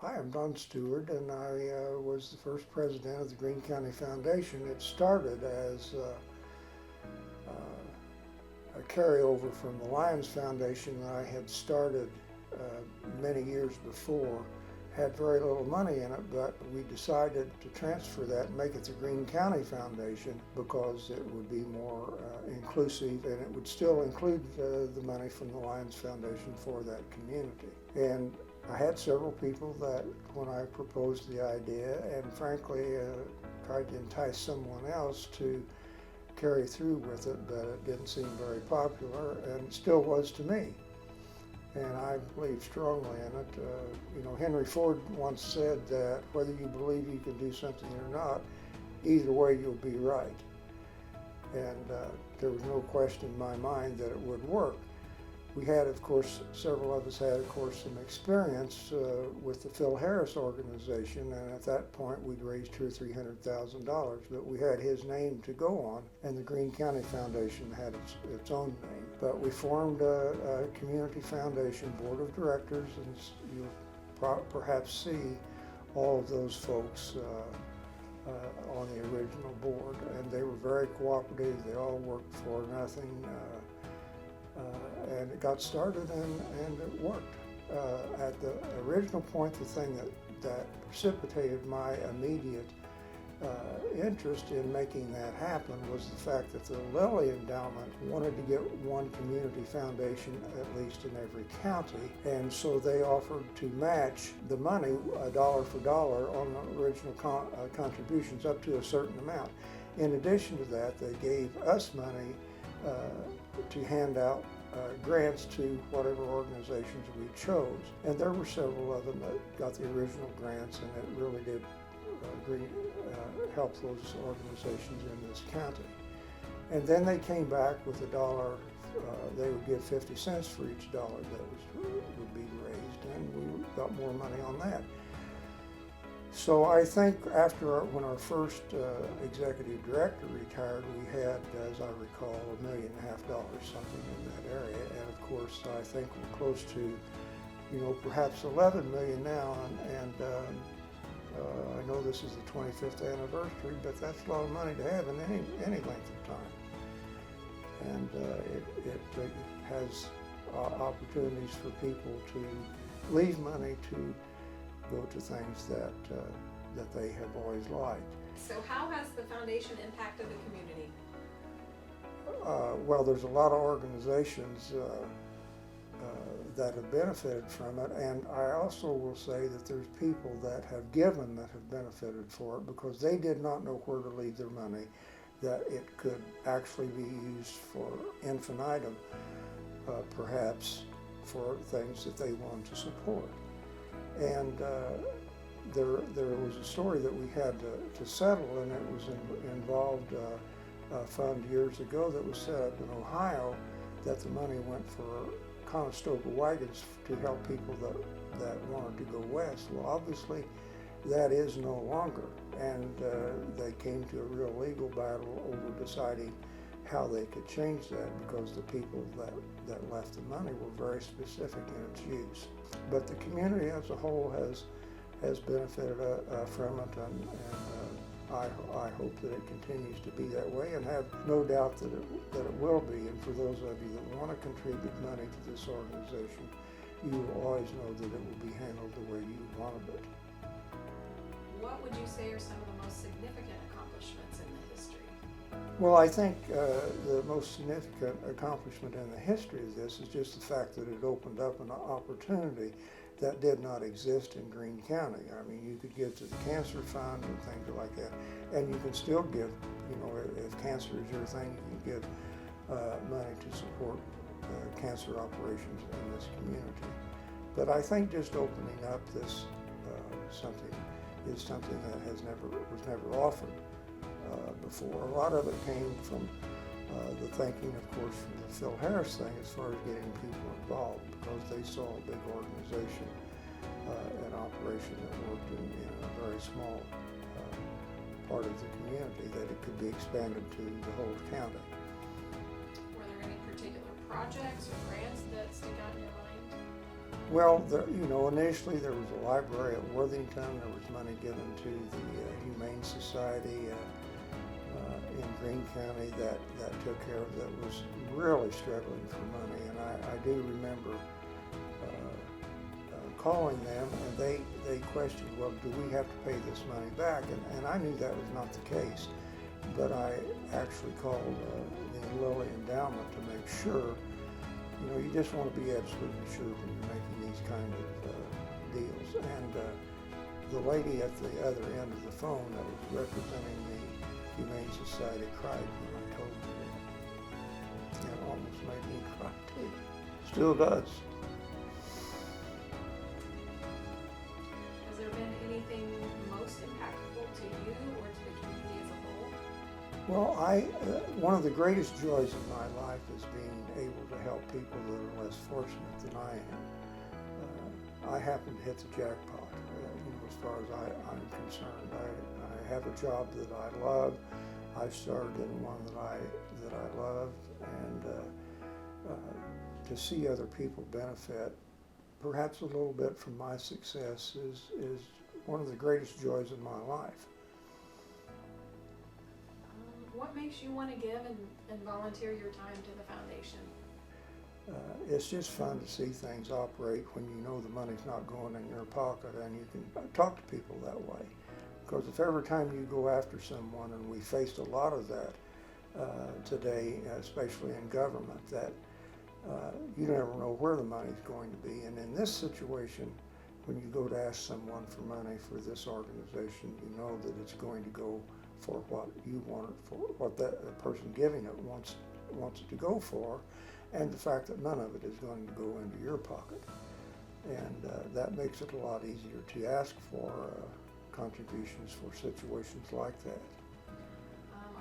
Hi, I'm Don Steward, and I was the first president of the Greene County Foundation. It started as a carryover from the Lions Foundation that I had started many years before. Had very little money in it, but we decided to transfer that and make it the Greene County Foundation because it would be more inclusive, and it would still include the money from the Lions Foundation for that community. And I had several people that, when I proposed the idea, and frankly tried to entice someone else to carry through with it, but it didn't seem very popular, and it still was to me. And I believe strongly in it. Henry Ford once said that whether you believe you can do something or not, either way you'll be right. And there was no question in my mind that it would work. We had, of course, several of us had, of course, some experience with the Phil Harris organization, and at that point we'd raised $200,000 or $300,000, but we had his name to go on, and the Greene County Foundation had its own name. But we formed a community foundation board of directors, and you'll perhaps see all of those folks on the original board, and they were very cooperative. They all worked for nothing. And it got started and it worked. At the original point, the thing that precipitated my immediate interest in making that happen was the fact that the Lilly Endowment wanted to get one community foundation at least in every county, and so they offered to match the money dollar for dollar on the original contributions up to a certain amount. In addition to that, they gave us money to hand out grants to whatever organizations we chose. And there were several of them that got the original grants, and it really did help those organizations in this county. And then they came back with $1. They would give 50 cents for each dollar that would be raised, and we got more money on that. So I think when our first executive director retired, we had, as I recall, $1.5 million, something in that area. And of course, I think we're close to, perhaps 11 million now. And I know this is the 25th anniversary, but that's a lot of money to have in any length of time. And it has opportunities for people to leave money to go to things that they have always liked. So how has the foundation impacted the community? Well, there's a lot of organizations that have benefited from it, and I also will say that there's people that have given that have benefited for it because they did not know where to leave their money, that it could actually be used for infinitum, perhaps for things that they wanted to support. And there was a story that we had to settle, and it was involved a fund years ago that was set up in Ohio that the money went for Conestoga wagons to help people that wanted to go west. Well, obviously that is no longer, and they came to a real legal battle over deciding how they could change that because the people that left the money were very specific in its use. But the community as a whole has benefited from it, and I hope that it continues to be that way, and have no doubt that it will be. And for those of you that want to contribute money to this organization, you will always know that it will be handled the way you wanted it. What would you say are some of the most significant accomplishments in the history? Well, I think the most significant accomplishment in the history of this is just the fact that it opened up an opportunity that did not exist in Greene County. I mean, you could give to the Cancer Fund and things like that, and you can still give, if cancer is your thing, you can give money to support cancer operations in this community. But I think just opening up this something that was never offered before. A lot of it came from the thinking, of course, from the Phil Harris thing as far as getting people involved, because they saw a big organization, an operation that worked in a very small part of the community, that it could be expanded to the whole county. Were there any particular projects or grants that stick out in your mind? Well, initially there was a library at Worthington. There was money given to the Humane Society in Greene County that took care of that was really struggling for money. And I do remember calling them, and they questioned, well, do we have to pay this money back? And I knew that was not the case, but I actually called the Lilly Endowment to make sure. You just want to be absolutely sure when you're making these kind of deals. And the lady at the other end of the phone that was representing the Humane Society cried when I told her that. It almost made me cry too. Still does. Has there been anything most impactful to you or to the community as a whole? Well, one of the greatest joys of my life is being able to help people that are less fortunate than I am. I happen to hit the jackpot, as far as I'm concerned. I have a job that I love. I started in one that I love, and to see other people benefit, perhaps a little bit from my success, is one of the greatest joys of my life. What makes you want to give and volunteer your time to the foundation? It's just fun to see things operate when you know the money's not going in your pocket, and you can talk to people that way. Because if every time you go after someone, and we faced a lot of that today, especially in government, that you never know where the money's going to be. And in this situation, when you go to ask someone for money for this organization, you know that it's going to go for what you want it for, what that person giving it wants it to go for, and the fact that none of it is going to go into your pocket. And that makes it a lot easier to ask for contributions for situations like that.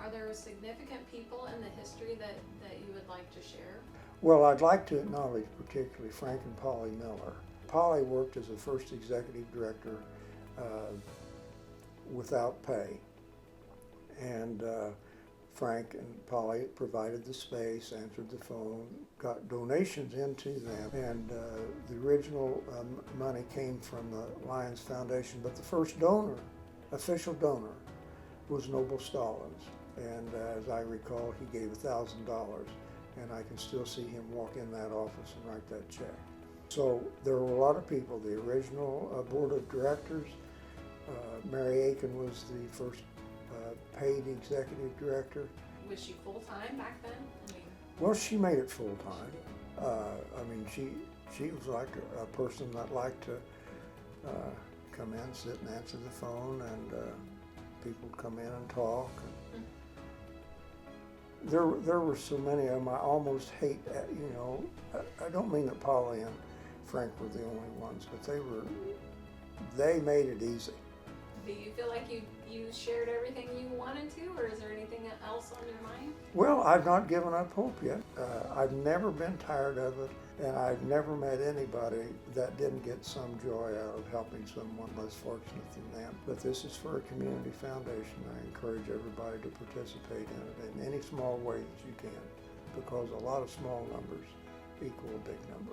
Are there significant people in the history that you would like to share? Well, I'd like to acknowledge particularly Frank and Polly Miller. Polly worked as the first executive director without pay. And Frank and Polly provided the space, answered the phone, got donations into them, and the original money came from the Lions Foundation, but the first donor, official donor, was Noble Stallings. And as I recall, he gave $1,000, and I can still see him walk in that office and write that check. So there were a lot of people. The original board of directors, Mary Aiken was the first paid executive director. Was she full-time back then? Well, she made it full-time. She was like a person that liked to come in, sit and answer the phone, and people would come in and talk. There were so many of them. I almost hate, I don't mean that Polly and Frank were the only ones, but they made it easy. Do you feel like you shared everything you wanted to, or is there anything else on your mind? Well, I've not given up hope yet. I've never been tired of it, and I've never met anybody that didn't get some joy out of helping someone less fortunate than them. But this is for a community foundation. I encourage everybody to participate in it in any small way that you can, because a lot of small numbers equal a big number.